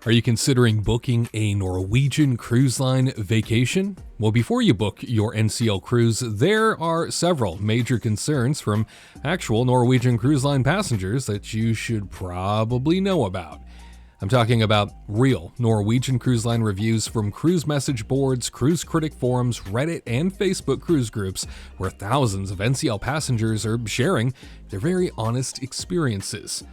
Are you considering booking a Norwegian Cruise Line vacation? Well, before you book your NCL cruise, there are several major concerns from actual Norwegian Cruise Line passengers that you should probably know about. I'm talking about real Norwegian Cruise Line reviews from cruise message boards, Cruise Critic forums, Reddit, and Facebook cruise groups, where thousands of NCL passengers are sharing their very honest experiences.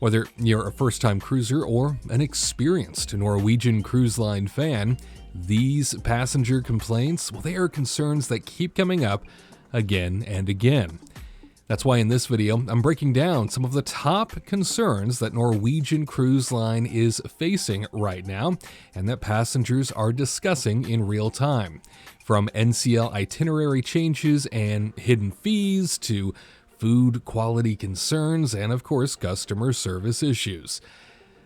Whether you're a first-time cruiser or an experienced Norwegian Cruise Line fan, these passenger complaints, well, they are concerns that keep coming up again and again. That's why in this video, I'm breaking down some of the top concerns that Norwegian Cruise Line is facing right now and that passengers are discussing in real time. From NCL itinerary changes and hidden fees to food quality concerns, and of course, customer service issues.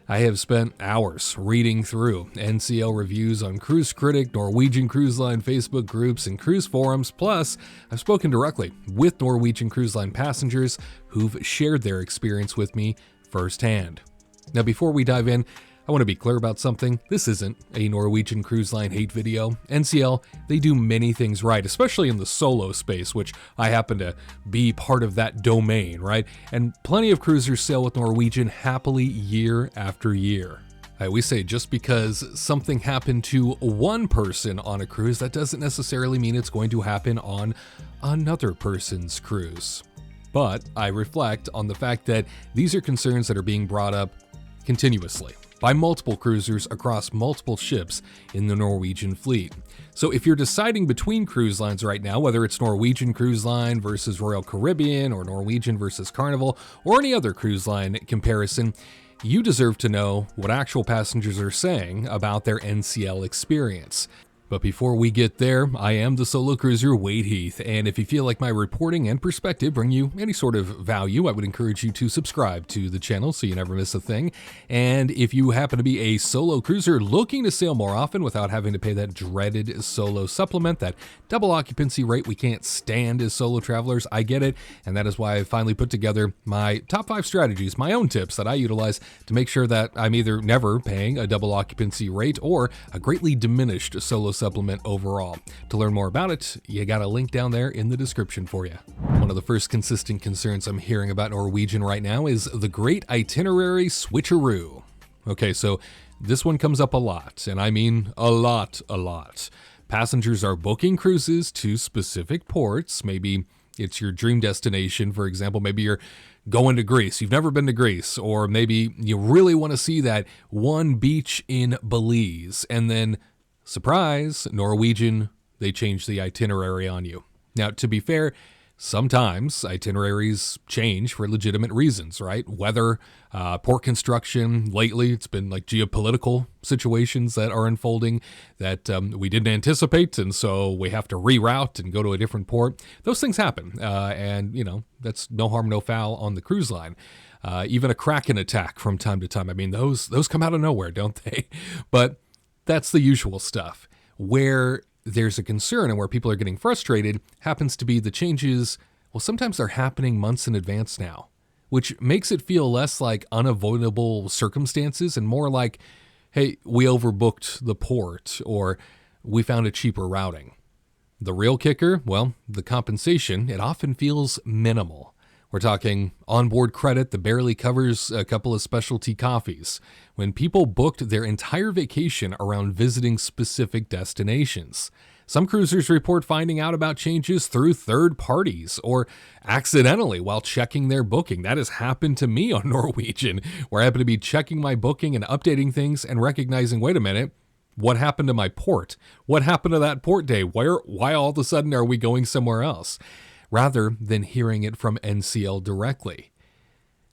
I have spent hours reading through NCL reviews on Cruise Critic, Norwegian Cruise Line Facebook groups, and cruise forums, plus I've spoken directly with Norwegian Cruise Line passengers who've shared their experience with me firsthand. Now, before we dive in, I want to be clear about something. This isn't a Norwegian Cruise Line hate video. NCL, they do many things right, especially in the solo space, which I happen to be part of that domain, right? And plenty of cruisers sail with Norwegian happily year after year. I always say just because something happened to one person on a cruise, that doesn't necessarily mean it's going to happen on another person's cruise. But I reflect on the fact that these are concerns that are being brought up continuously by multiple cruisers across multiple ships in the Norwegian fleet. So if you're deciding between cruise lines right now, whether it's Norwegian Cruise Line versus Royal Caribbean or Norwegian versus Carnival or any other cruise line comparison, you deserve to know what actual passengers are saying about their NCL experience. But before we get there, I am the solo cruiser Wade Heath, and if you feel like my reporting and perspective bring you any sort of value, I would encourage you to subscribe to the channel so you never miss a thing. And if you happen to be a solo cruiser looking to sail more often without having to pay that dreaded solo supplement, that double occupancy rate we can't stand as solo travelers, I get it, and that is why I finally put together my top 5 strategies, my own tips that I utilize to make sure that I'm either never paying a double occupancy rate or a greatly diminished solo supplement overall. To learn more about it, you got a link down there in the description for you. One of the first consistent concerns I'm hearing about Norwegian right now is the great itinerary switcheroo. Okay, so this one comes up a lot, and I mean a lot. Passengers are booking cruises to specific ports. Maybe it's your dream destination, for example. Maybe you're going to Greece. You've never been to Greece, or maybe you really want to see that one beach in Belize, and then surprise, Norwegian, they change the itinerary on you. Now, to be fair, sometimes itineraries change for legitimate reasons, right? Weather, port construction. Lately, it's been like geopolitical situations that are unfolding that we didn't anticipate, and so we have to reroute and go to a different port. Those things happen, and, you know, that's no harm, no foul on the cruise line. Even a Kraken attack from time to time. I mean, those come out of nowhere, don't they? But that's the usual stuff. Where there's a concern and where people are getting frustrated happens to be the changes, well, sometimes they're happening months in advance now, which makes it feel less like unavoidable circumstances and more like, hey, we overbooked the port or we found a cheaper routing. The real kicker, well, the compensation, it often feels minimal. We're talking onboard credit that barely covers a couple of specialty coffees. When people booked their entire vacation around visiting specific destinations. Some cruisers report finding out about changes through third parties or accidentally while checking their booking. That has happened to me on Norwegian, where I happen to be checking my booking and updating things and recognizing, wait a minute, what happened to my port? What happened to that port day? Why all of a sudden are we going somewhere else? Rather than hearing it from NCL directly.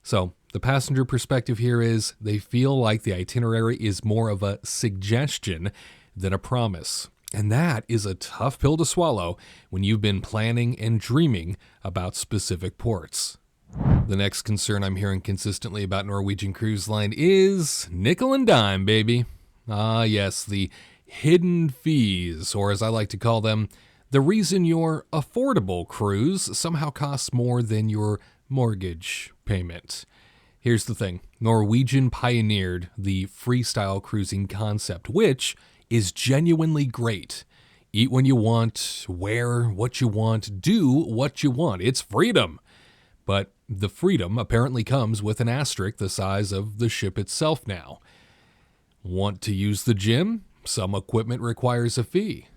So the passenger perspective here is they feel like the itinerary is more of a suggestion than a promise. And that is a tough pill to swallow when you've been planning and dreaming about specific ports. The next concern I'm hearing consistently about Norwegian Cruise Line is nickel and dime, baby. Ah, yes, the hidden fees, or as I like to call them, the reason your affordable cruise somehow costs more than your mortgage payment. Here's the thing. Norwegian pioneered the freestyle cruising concept, which is genuinely great. Eat when you want, wear what you want, do what you want. It's freedom. But the freedom apparently comes with an asterisk the size of the ship itself now. Want to use the gym? Some equipment requires a fee.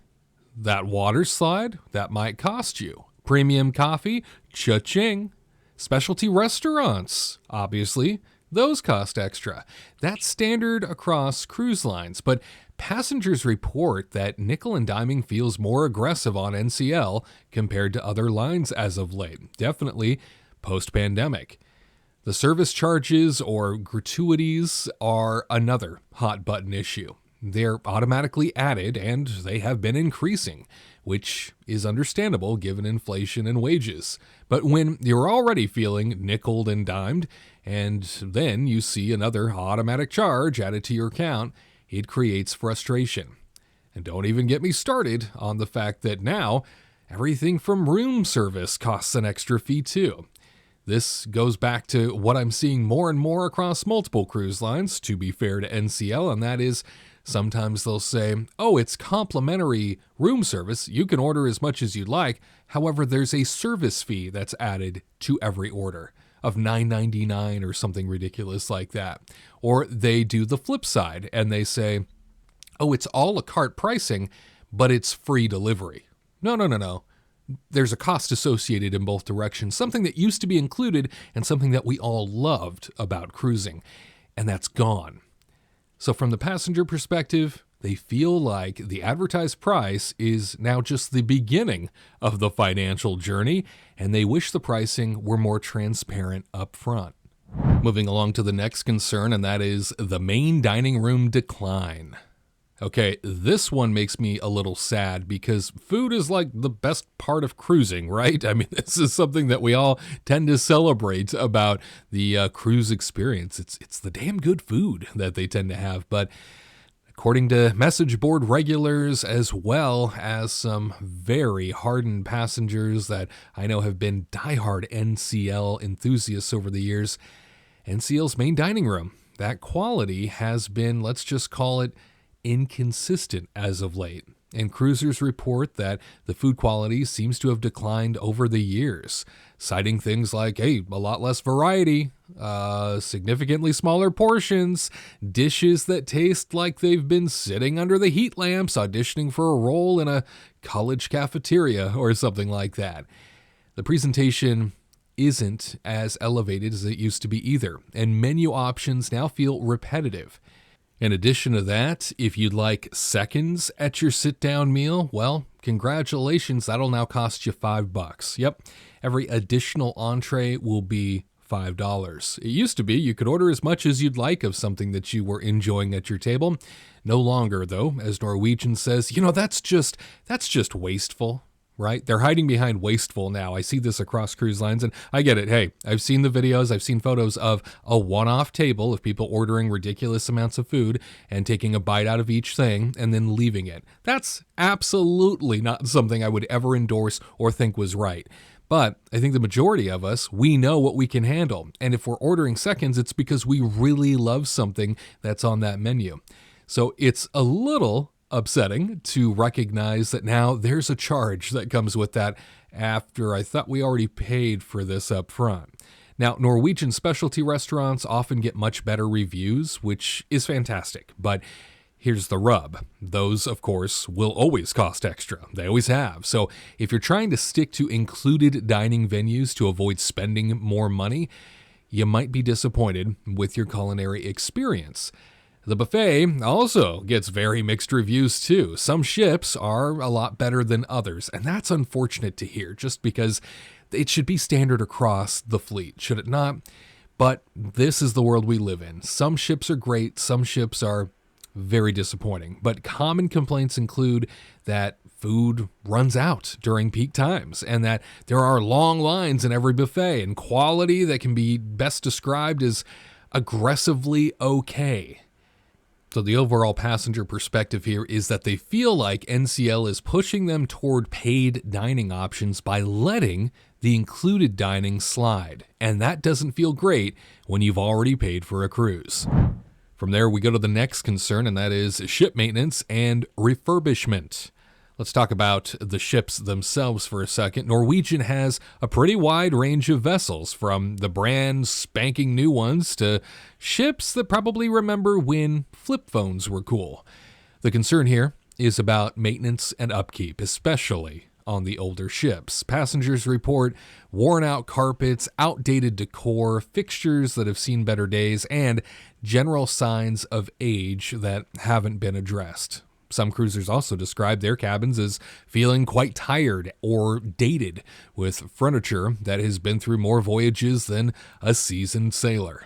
That water slide? That might cost you. Premium coffee? Cha-ching. Specialty restaurants? Obviously, those cost extra. That's standard across cruise lines, but passengers report that nickel and diming feels more aggressive on NCL compared to other lines as of late, definitely post-pandemic. The service charges or gratuities are another hot button issue. They're automatically added and they have been increasing, which is understandable given inflation and wages. But when you're already feeling nickeled and dimed, and then you see another automatic charge added to your account, it creates frustration. And don't even get me started on the fact that now everything from room service costs an extra fee too. This goes back to what I'm seeing more and more across multiple cruise lines, to be fair to NCL, and that is sometimes they'll say, oh, it's complimentary room service. You can order as much as you'd like. However, there's a service fee that's added to every order of $9.99 or something ridiculous like that. Or they do the flip side and they say, oh, it's a la carte pricing, but it's free delivery. No. There's a cost associated in both directions, something that used to be included and something that we all loved about cruising, and that's gone. So from the passenger perspective, they feel like the advertised price is now just the beginning of the financial journey, and they wish the pricing were more transparent up front. Moving along to the next concern, and that is the main dining room decline. Okay, this one makes me a little sad because food is like the best part of cruising, right? I mean, this is something that we all tend to celebrate about the cruise experience. It's the damn good food that they tend to have. But according to message board regulars, as well as some very hardened passengers that I know have been diehard NCL enthusiasts over the years, NCL's main dining room, that quality has been, let's just call it, inconsistent as of late, and cruisers report that the food quality seems to have declined over the years, citing things like, hey, a lot less variety, significantly smaller portions, dishes that taste like they've been sitting under the heat lamps auditioning for a role in a college cafeteria or something like that. The presentation isn't as elevated as it used to be either, and menu options now feel repetitive. In addition to that, if you'd like seconds at your sit-down meal, well, congratulations, that'll now cost you $5. Yep, every additional entree will be $5. It used to be you could order as much as you'd like of something that you were enjoying at your table. No longer, though, as Norwegian says, that's just wasteful. Right? They're hiding behind wasteful now. I see this across cruise lines, and I get it. Hey, I've seen the videos. I've seen photos of a one-off table of people ordering ridiculous amounts of food and taking a bite out of each thing and then leaving it. That's absolutely not something I would ever endorse or think was right. But I think the majority of us, we know what we can handle. And if we're ordering seconds, it's because we really love something that's on that menu. So it's a little upsetting to recognize that now there's a charge that comes with that after I thought we already paid for this up front. Now, Norwegian specialty restaurants often get much better reviews, which is fantastic, but here's the rub. Those, of course, will always cost extra. They always have. So if you're trying to stick to included dining venues to avoid spending more money, you might be disappointed with your culinary experience. The buffet also gets very mixed reviews too. Some ships are a lot better than others, and that's unfortunate to hear just because it should be standard across the fleet, should it not? But this is the world we live in. Some ships are great, some ships are very disappointing. But common complaints include that food runs out during peak times and that there are long lines in every buffet, and quality that can be best described as aggressively okay. So the overall passenger perspective here is that they feel like NCL is pushing them toward paid dining options by letting the included dining slide, and that doesn't feel great when you've already paid for a cruise. From there, we go to the next concern, and that is ship maintenance and refurbishment. Let's talk about the ships themselves for a second. Norwegian has a pretty wide range of vessels, from the brand spanking new ones to ships that probably remember when flip phones were cool. The concern here is about maintenance and upkeep, especially on the older ships. Passengers report worn out carpets, outdated decor, fixtures that have seen better days, and general signs of age that haven't been addressed. Some cruisers also describe their cabins as feeling quite tired or dated, with furniture that has been through more voyages than a seasoned sailor.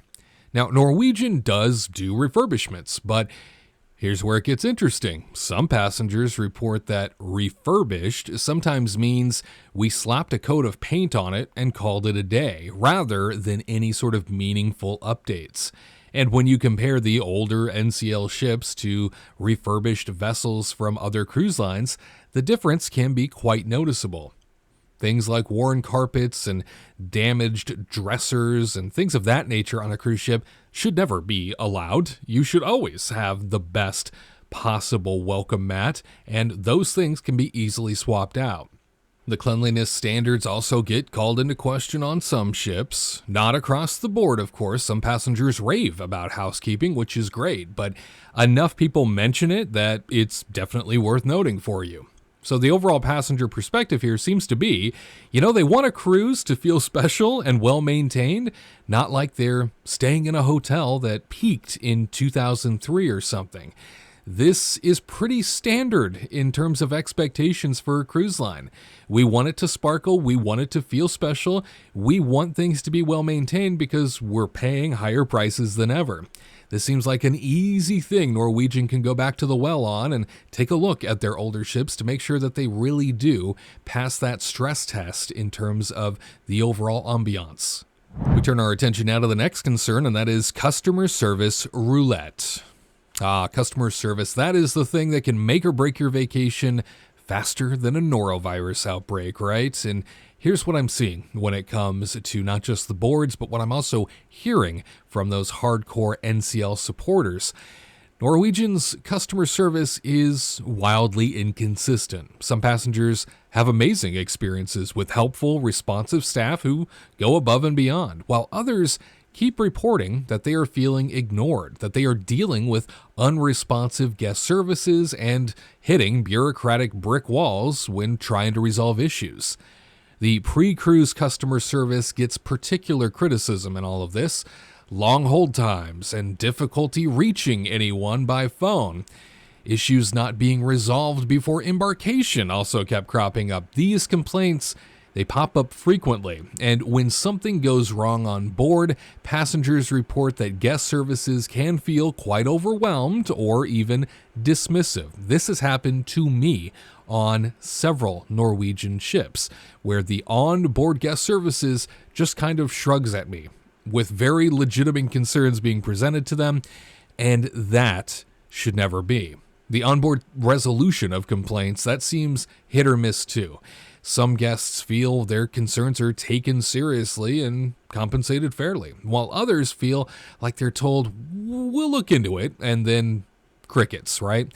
Now, Norwegian does do refurbishments, but here's where it gets interesting. Some passengers report that refurbished sometimes means we slapped a coat of paint on it and called it a day, rather than any sort of meaningful updates. And when you compare the older NCL ships to refurbished vessels from other cruise lines, the difference can be quite noticeable. Things like worn carpets and damaged dressers and things of that nature on a cruise ship should never be allowed. You should always have the best possible welcome mat, and those things can be easily swapped out. The cleanliness standards also get called into question on some ships. Not across the board, of course. Some passengers rave about housekeeping, which is great, but enough people mention it that it's definitely worth noting for you. So the overall passenger perspective here seems to be, they want a cruise to feel special and well-maintained, not like they're staying in a hotel that peaked in 2003 or something. This is pretty standard in terms of expectations for a cruise line. We want it to sparkle, we want it to feel special, we want things to be well-maintained because we're paying higher prices than ever. This seems like an easy thing Norwegian can go back to the well on and take a look at their older ships to make sure that they really do pass that stress test in terms of the overall ambiance. We turn our attention now to the next concern, and that is customer service roulette. Customer service, that is the thing that can make or break your vacation faster than a norovirus outbreak, right? And here's what I'm seeing when it comes to not just the boards, but what I'm also hearing from those hardcore NCL supporters. Norwegian's customer service is wildly inconsistent. Some passengers have amazing experiences with helpful, responsive staff who go above and beyond, while others keep reporting that they are feeling ignored, that they are dealing with unresponsive guest services and hitting bureaucratic brick walls when trying to resolve issues. The pre-cruise customer service gets particular criticism in all of this. Long hold times and difficulty reaching anyone by phone. Issues not being resolved before embarkation also kept cropping up. These complaints, they pop up frequently, and when something goes wrong on board, passengers report that guest services can feel quite overwhelmed or even dismissive. This has happened to me on several Norwegian ships, where the on-board guest services just kind of shrugs at me, with very legitimate concerns being presented to them, and that should never be. The onboard resolution of complaints, that seems hit or miss too. Some guests feel their concerns are taken seriously and compensated fairly, while others feel like they're told, we'll look into it, and then crickets, right?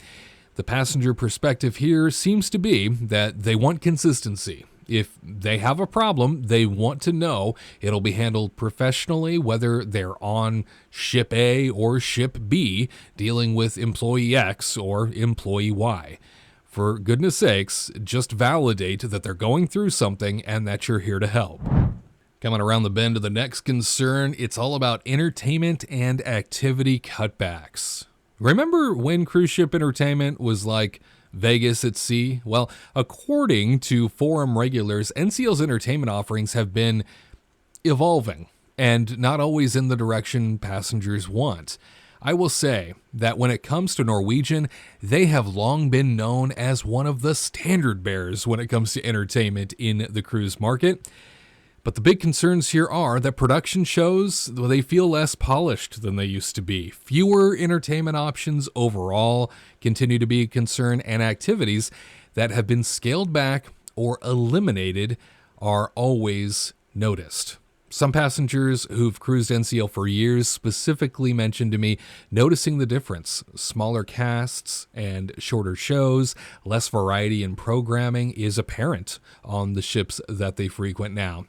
The passenger perspective here seems to be that they want consistency. If they have a problem, they want to know it'll be handled professionally, whether they're on ship A or ship B, dealing with employee X or employee Y. For goodness sakes, just validate that they're going through something and that you're here to help. Coming around the bend to the next concern, it's all about entertainment and activity cutbacks. Remember when cruise ship entertainment was like Vegas at sea? Well, according to forum regulars, NCL's entertainment offerings have been evolving and not always in the direction passengers want. I will say that when it comes to Norwegian, they have long been known as one of the standard bearers when it comes to entertainment in the cruise market. But the big concerns here are that production shows, they feel less polished than they used to be. Fewer entertainment options overall continue to be a concern, and activities that have been scaled back or eliminated are always noticed. Some passengers who've cruised NCL for years specifically mentioned to me noticing the difference. Smaller casts and shorter shows, less variety in programming is apparent on the ships that they frequent now.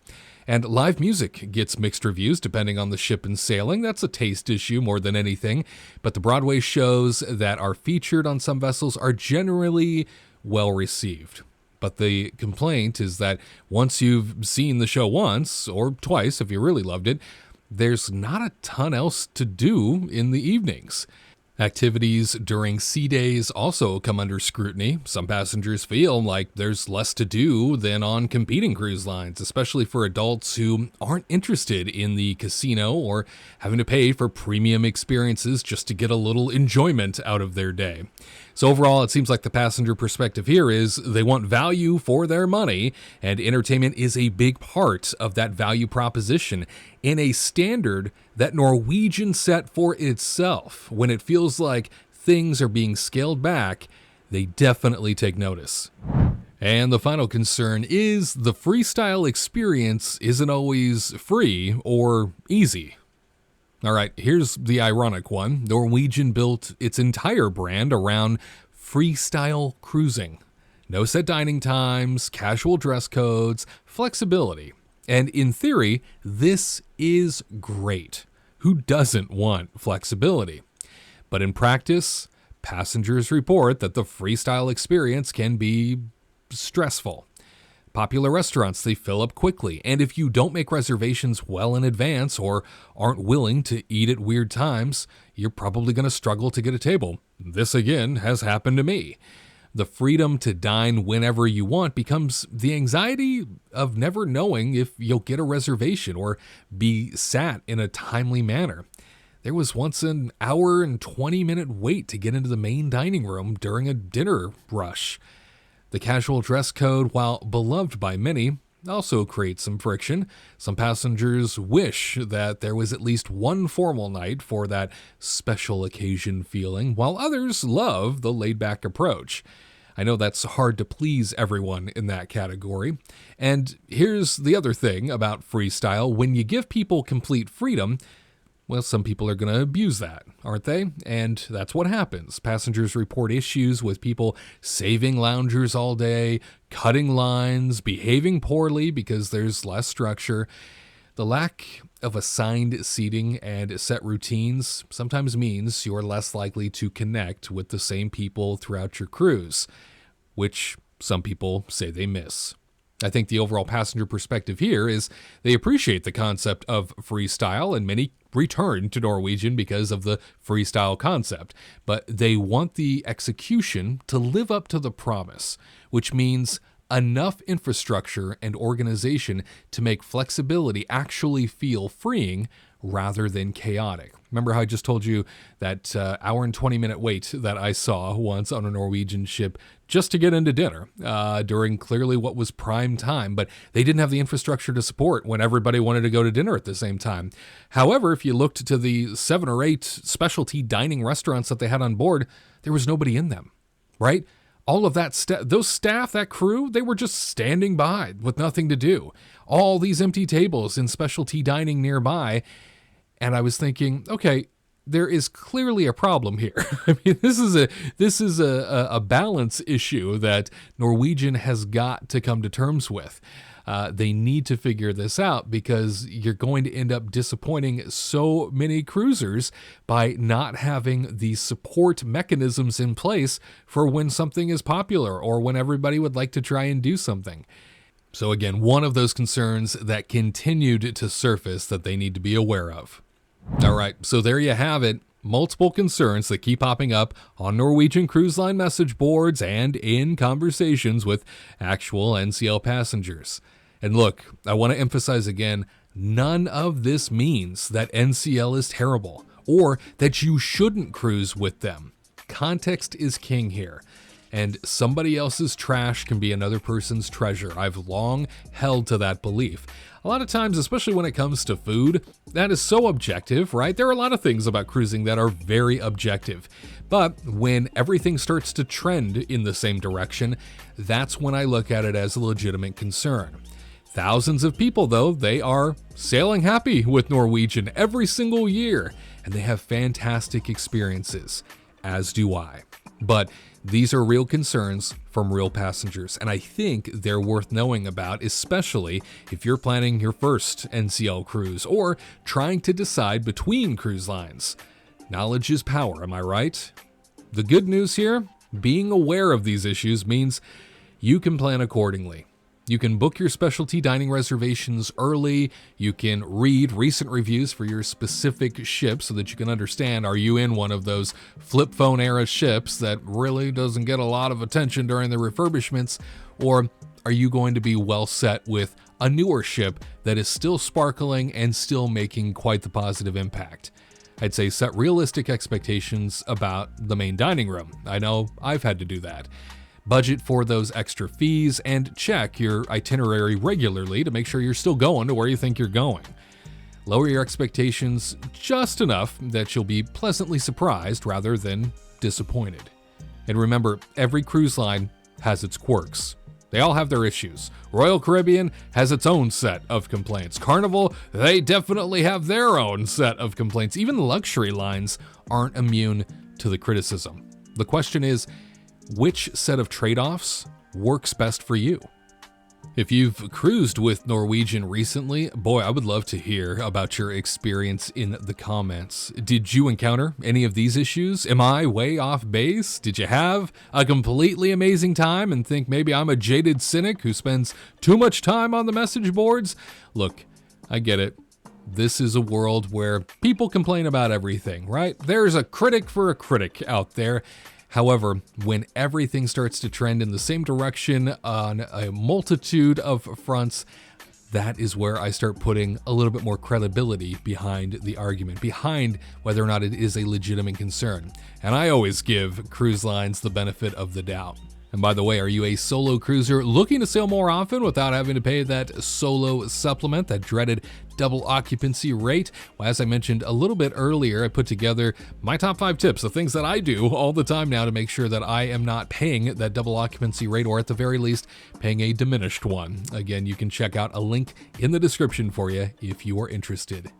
And live music gets mixed reviews depending on the ship and sailing. That's a taste issue more than anything. But the Broadway shows that are featured on some vessels are generally well received. But the complaint is that once you've seen the show once, or twice if you really loved it, there's not a ton else to do in the evenings. Activities during sea days also come under scrutiny. Some passengers feel like there's less to do than on competing cruise lines, especially for adults who aren't interested in the casino or having to pay for premium experiences just to get a little enjoyment out of their day. So overall, it seems like the passenger perspective here is they want value for their money, and entertainment is a big part of that value proposition in a standard that Norwegian set for itself. When it feels like things are being scaled back, they definitely take notice. And the final concern is the Freestyle experience isn't always free or easy. All right, here's the ironic one. Norwegian built its entire brand around freestyle cruising. No set dining times, casual dress codes, flexibility. And in theory, this is great. Who doesn't want flexibility? But in practice, passengers report that the freestyle experience can be stressful. Popular restaurants, they fill up quickly, and if you don't make reservations well in advance or aren't willing to eat at weird times, you're probably going to struggle to get a table. This, again, has happened to me. The freedom to dine whenever you want becomes the anxiety of never knowing if you'll get a reservation or be sat in a timely manner. There was once an hour and 20-minute wait to get into the main dining room during a dinner rush. The casual dress code, while beloved by many, also creates some friction. Some passengers wish that there was at least one formal night for that special occasion feeling, while others love the laid-back approach. I know that's hard to please everyone in that category. And here's the other thing about freestyle. When you give people complete freedom, well, some people are going to abuse that, aren't they? And that's what happens. Passengers report issues with people saving loungers all day, cutting lines, behaving poorly because there's less structure. The lack of assigned seating and set routines sometimes means you're less likely to connect with the same people throughout your cruise, which some people say they miss. I think the overall passenger perspective here is they appreciate the concept of freestyle, and many return to Norwegian because of the freestyle concept, but they want the execution to live up to the promise, which means enough infrastructure and organization to make flexibility actually feel freeing rather than chaotic. Remember how I just told you that hour and 20-minute wait that I saw once on a Norwegian ship just to get into dinner during clearly what was prime time, but they didn't have the infrastructure to support when everybody wanted to go to dinner at the same time. However, if you looked to the 7 or 8 specialty dining restaurants that they had on board, there was nobody in them, right? All of that those staff, that crew, they were just standing by with nothing to do. All these empty tables in specialty dining nearby. And I was thinking, okay, there is clearly a problem here. I mean, this is a balance issue that Norwegian has got to come to terms with. They need to figure this out because you're going to end up disappointing so many cruisers by not having the support mechanisms in place for when something is popular or when everybody would like to try and do something. So again, one of those concerns that continued to surface that they need to be aware of. All right, so there you have it. Multiple concerns that keep popping up on Norwegian Cruise Line message boards and in conversations with actual NCL passengers. And look, I want to emphasize again, none of this means that NCL is terrible or that you shouldn't cruise with them. Context is king here. And somebody else's trash can be another person's treasure. I've long held to that belief. A lot of times, especially when it comes to food, that is so objective, right? There are a lot of things about cruising that are very objective. But when everything starts to trend in the same direction, that's when I look at it as a legitimate concern. Thousands of people, though, they are sailing happy with Norwegian every single year, and they have fantastic experiences, as do I. But these are real concerns from real passengers, and I think they're worth knowing about, especially if you're planning your first NCL cruise or trying to decide between cruise lines. Knowledge is power, am I right? The good news here, being aware of these issues means you can plan accordingly. You can book your specialty dining reservations early. You can read recent reviews for your specific ship so that you can understand, are you in one of those flip phone era ships that really doesn't get a lot of attention during the refurbishments? Or are you going to be well set with a newer ship that is still sparkling and still making quite the positive impact? I'd say set realistic expectations about the main dining room. I know I've had to do that. Budget for those extra fees and check your itinerary regularly to make sure you're still going to where you think you're going. Lower your expectations just enough that you'll be pleasantly surprised rather than disappointed. And remember, every cruise line has its quirks. They all have their issues. Royal Caribbean has its own set of complaints. Carnival, they definitely have their own set of complaints. Even luxury lines aren't immune to the criticism. The question is, which set of trade-offs works best for you? If you've cruised with Norwegian recently, boy, I would love to hear about your experience in the comments. Did you encounter any of these issues? Am I way off base? Did you have a completely amazing time and think maybe I'm a jaded cynic who spends too much time on the message boards? Look, I get it. This is a world where people complain about everything, right? There's a critic for a critic out there. However, when everything starts to trend in the same direction on a multitude of fronts, that is where I start putting a little bit more credibility behind the argument, behind whether or not it is a legitimate concern. And I always give cruise lines the benefit of the doubt. And by the way, are you a solo cruiser looking to sail more often without having to pay that solo supplement, that dreaded double occupancy rate? Well, as I mentioned a little bit earlier, I put together my top 5 tips, the things that I do all the time now to make sure that I am not paying that double occupancy rate, or at the very least, paying a diminished one. Again, you can check out a link in the description for you if you are interested.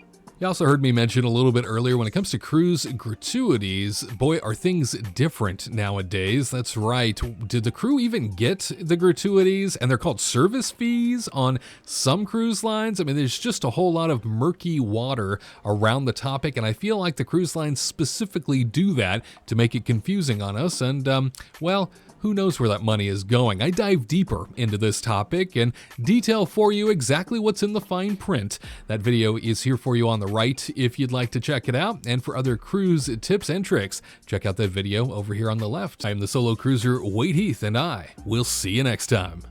You also heard me mention a little bit earlier, when it comes to cruise gratuities, boy, are things different nowadays. That's right. Did the crew even get the gratuities? And they're called service fees on some cruise lines. I mean, there's just a whole lot of murky water around the topic, and I feel like the cruise lines specifically do that to make it confusing on us. And, well, who knows where that money is going? I dive deeper into this topic and detail for you exactly what's in the fine print. That video is here for you on the right if you'd like to check it out. And for other cruise tips and tricks, check out that video over here on the left. I am the solo cruiser, Wade Heath, and I will see you next time.